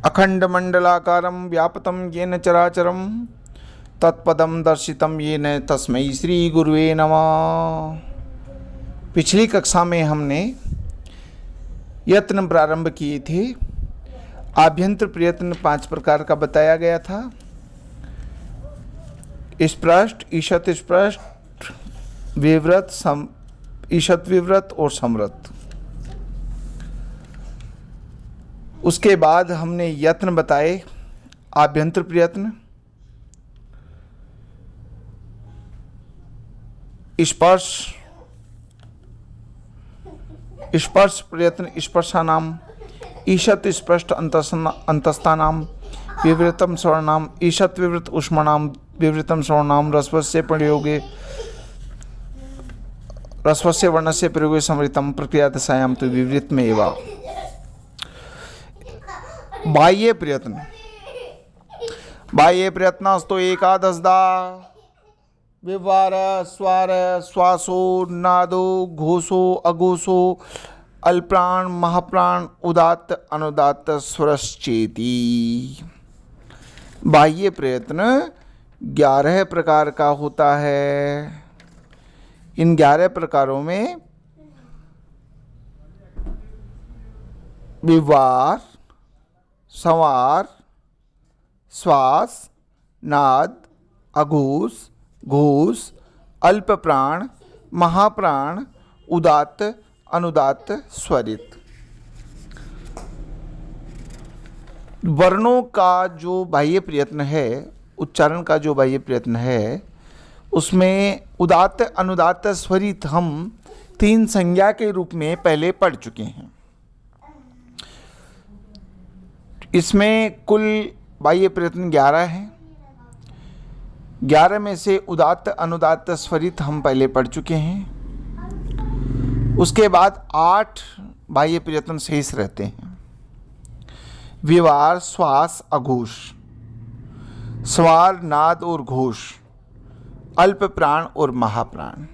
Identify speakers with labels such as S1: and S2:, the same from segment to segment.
S1: अखंडमंडलाकारं व्याप्तं येन चराचरं तत्पदं दर्शितं येन तस्मै श्री गुरुवे नमः। पिछली कक्षा में हमने यत्न प्रारंभ किए थे। आभ्यंतर प्रयत्न 5 प्रकार का बताया गया था। स्पृष्ट, ईशत स्पृष्ट, विव्रत, ईशत विव्रत और समृत। उसके बाद हमने यत्न बताए। आभ्यंतर प्रयत्न, स्पर्श, स्पर्श प्रयत्न स्पर्शानाम, ईशत स्पृष्ट अंतस्थानाम, विवृतम स्वर्णाम, ईशत विवृत उष्मानाम, विवृतम स्वर्णाम, रस्वस्य प्रयोगे रस्वस्य वर्णस्य प्रयोगे समृतम प्रक्रिया दशायाम तो विवृत में एवं। बाह्य प्रयत्न, बाह्य प्रयत्नस्तु एकादशदा विवार स्वार श्वासो नादो घोषो अघोषो अल्प्राण महाप्राण उदात्त अनुदात्त स्वरश्चेति। बाह्य प्रयत्न 11 प्रकार का होता है। इन 11 प्रकारों में विवार, संवार, श्वास, नाद, अघोष, घोष, अल्प प्राण, महाप्राण, उदात्त, अनुदात्त, स्वरित। वर्णों का जो बाह्य प्रयत्न है, उच्चारण का जो बाह्य प्रयत्न है, उसमें उदात्त, अनुदात्त, स्वरित हम 3 संज्ञा के रूप में पहले पढ़ चुके हैं। इसमें कुल बाह्य प्रयत्न 11 हैं। 11 में से उदात्त, अनुदात्त, स्वरित हम पहले पढ़ चुके हैं। उसके बाद 8 बाह्य प्रयत्न शेष रहते हैं। विवार, श्वास, अघोष, स्वर, नाद और घोष, अल्प प्राण और महाप्राण।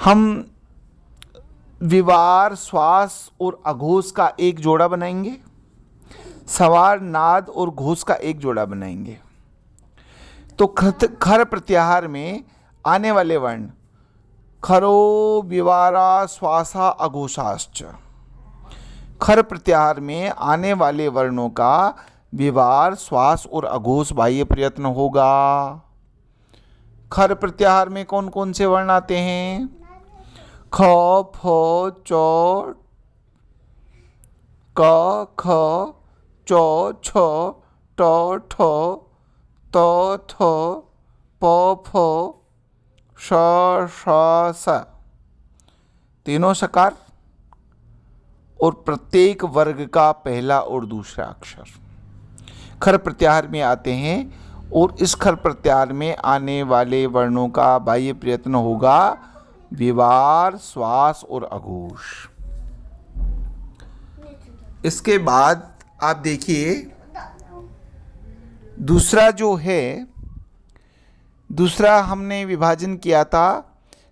S1: हम विवार, श्वास और अघोष का एक जोड़ा बनाएंगे, स्वर, नाद और घोष का एक जोड़ा बनाएंगे। तो खर प्रत्याहार में आने वाले वर्ण खरो, विवारा, श्वासा, अघोषाश्च। खर प्रत्याहार में आने वाले वर्णों का विवार, श्वास और अघोष बाह्य प्रयत्न होगा। खर प्रत्याहार में कौन कौन से वर्ण आते हैं? ख, फ, च, क, ख, चौ, छ, ट, ठ, त, थ, प, फ, श, ष, स। तीनों सकार और प्रत्येक वर्ग का पहला और दूसरा अक्षर खर प्रत्याहार में आते हैं। और इस खर प्रत्याहार में आने वाले वर्णों का बाह्य प्रयत्न होगा विवार, श्वास और अघोष। इसके बाद आप देखिए दूसरा जो है, दूसरा हमने विभाजन किया था,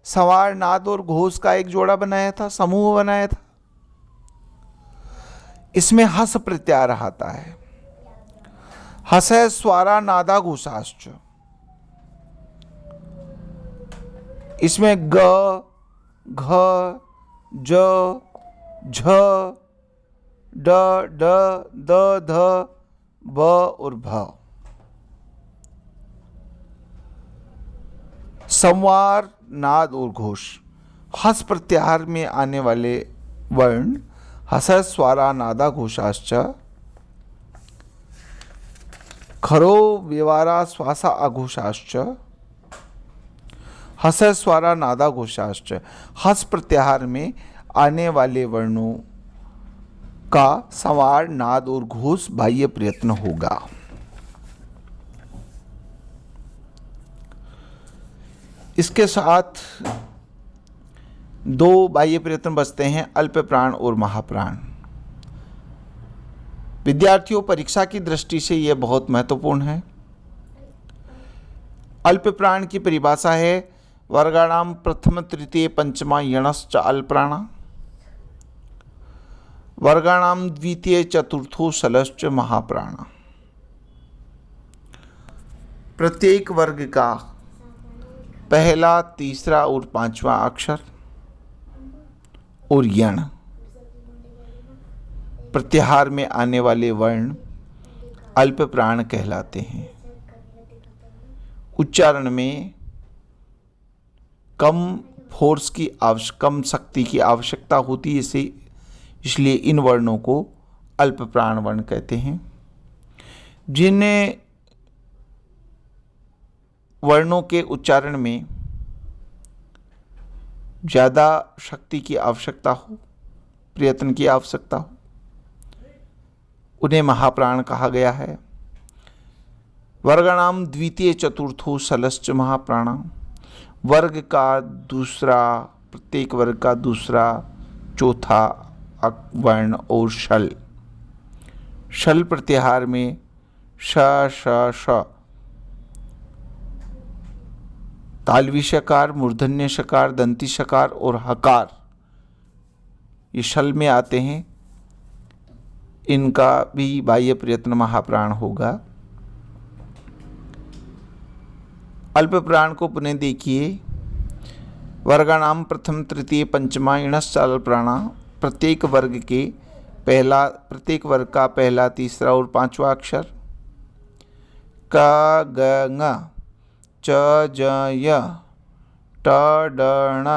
S1: स्वर, नाद और घोष का एक जोड़ा बनाया था, समूह बनाया था। इसमें हस प्रत्याहार आता है। हस है स्वारा नादा घोषाश्च। इसमें ग, घ, ज, झ, ड, ड, द, ध, ब और भ। संवार, नाद और घोष। हस प्रत्याहार में आने वाले वर्ण हस, स्वारा, नादा, घोषाश्च। खरो, विवारा, श्वासा, अघोषाश्च। हस, स्वारा, नादा, घोषाश्च। हस प्रत्याहार में आने वाले वर्णों का संवार, नाद और घोष बाह्य प्रयत्न होगा। इसके साथ 2 बाह्य प्रयत्न बचते हैं, अल्प प्राण और महाप्राण। विद्यार्थियों, परीक्षा की दृष्टि से यह बहुत महत्वपूर्ण है। अल्प प्राण की परिभाषा है वर्गाणाम प्रथम तृतीय पंचमा यणश्च अल्प्राणा। वर्गाणाम द्वितीय चतुर्थो शलश्च महाप्राण। प्रत्येक वर्ग का पहला, तीसरा और पांचवा अक्षर और यण, प्रत्याहार में आने वाले वर्ण अल्प प्राण कहलाते हैं। उच्चारण में कम शक्ति की आवश्यकता होती है, इसलिए इन वर्णों को अल्प प्राण वर्ण कहते हैं। जिन वर्णों के उच्चारण में ज़्यादा शक्ति की आवश्यकता हो, प्रयत्न की आवश्यकता हो, उन्हें महाप्राण कहा गया है। वर्गाणाम द्वितीय चतुर्थो शलश्च महाप्राण। वर्ग का दूसरा, प्रत्येक वर्ग का दूसरा, चौथा वर्ण और शल। शल प्रत्याहार में श श श, तालवी शकार, मूर्धन्य शकार, दंती शकार और हकार, ये शल में आते हैं। इनका भी बाह्य प्रयत्न महाप्राण होगा। अल्प प्राण को पुनः देखिए। वर्गाणाम प्रथम, तृतीय, पंचमा इणश्च अल्प प्राणा। प्रत्येक वर्ग का पहला, तीसरा और पांचवा अक्षर क ग ङ, च ज य, ट ड ण,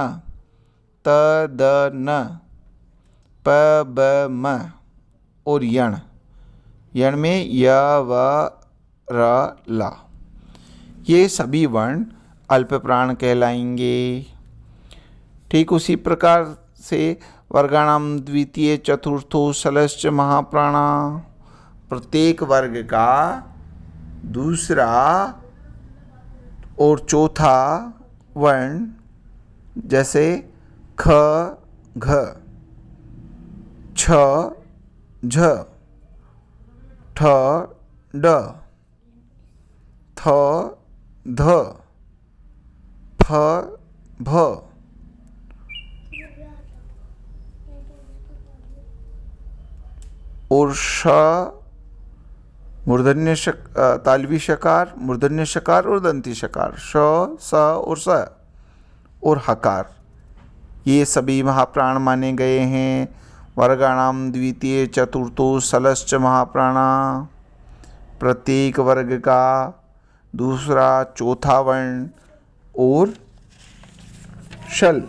S1: त द न, प ब म और यण में य व र ला। ये सभी वर्ण अल्प प्राण कहलाएंगे। ठीक उसी प्रकार से वर्गाणाम द्वितीय चतुर्थो शलश्च महाप्राणा। प्रत्येक वर्ग का दूसरा और चौथा वर्ण, जैसे ख घ, छ झ, ठ ड, थ ध, फ भ, और श मूर्धन्य तालवी शकार, मूर्धन्य शकार और दंती शकार, श, स और स और हकार, ये सभी महाप्राण माने गए हैं। वर्गाणाम द्वितीय चतुर्थो शलश्च महाप्राणा। प्रत्येक वर्ग का दूसरा, चौथा वर्ण और शल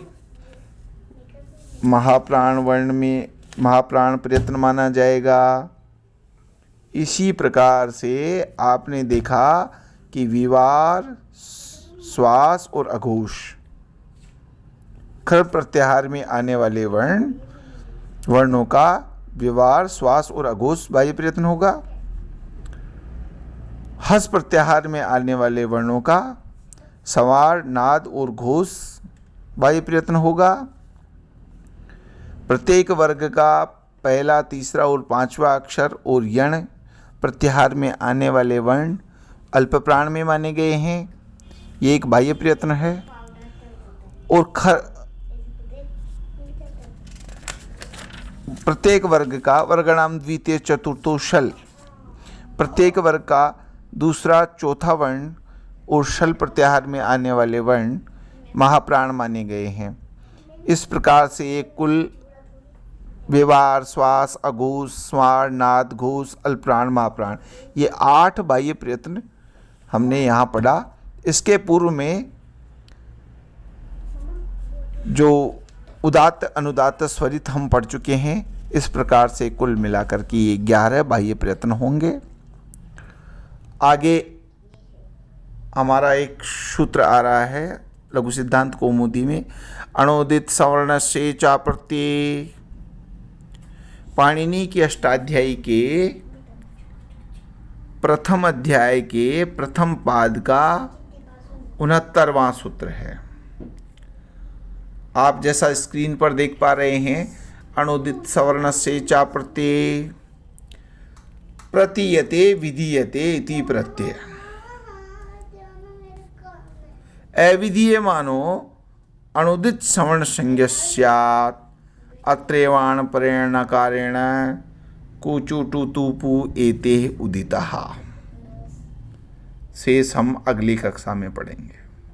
S1: महाप्राण वर्ण में महाप्राण प्रयत्न माना जाएगा। इसी प्रकार से आपने देखा कि विवार, श्वास और अघोष, खर प्रत्याहार में आने वाले वर्णों का विवार, श्वास और अघोष बाह्य प्रयत्न होगा। हस प्रत्याहार में आने वाले वर्णों का संवार, नाद और घोष बाह्य प्रयत्न होगा। प्रत्येक वर्ग का पहला, तीसरा और पांचवा अक्षर और यण प्रत्याहार में आने वाले वर्ण अल्प प्राण में माने गए हैं। ये एक बाह्य प्रयत्न है। और प्रत्येक वर्ग का वर्गाणाम द्वितीय चतुर्थो शल। प्रत्येक वर्ग का दूसरा, चौथा वर्ण और शल प्रत्याहार में आने वाले वर्ण महाप्राण माने गए हैं। इस प्रकार से एक कुल व्यवहार, श्वास, अघोष, स्वार, नाद, घोष, अल्पप्राण, महाप्राण, ये 8 बाह्य प्रयत्न हमने यहाँ पढ़ा। इसके पूर्व में जो उदात्त अनुदात्त स्वरित हम पढ़ चुके हैं। इस प्रकार से कुल मिलाकर के ये 11 बाह्य प्रयत्न होंगे। आगे हमारा एक सूत्र आ रहा है लघु सिद्धांत कौमुदी में, अणोदित सवर्ण से चा प्रत्यय। पाणिनि की अष्टाध्यायी के प्रथम अध्याय के प्रथम पाद का 69वां सूत्र है। आप जैसा स्क्रीन पर देख पा रहे हैं, अणोदित सवर्ण से चा प्रत्यय प्रतीयते विधीयते इति प्रत्यय। अविधीयमानो अणुदित सवर्ण संज्ञ स्यात् अत्रेवाण प्रेरणाकारेण कुचुटुतुपु एते उदितः। शेष हम अगली कक्षा में पढ़ेंगे।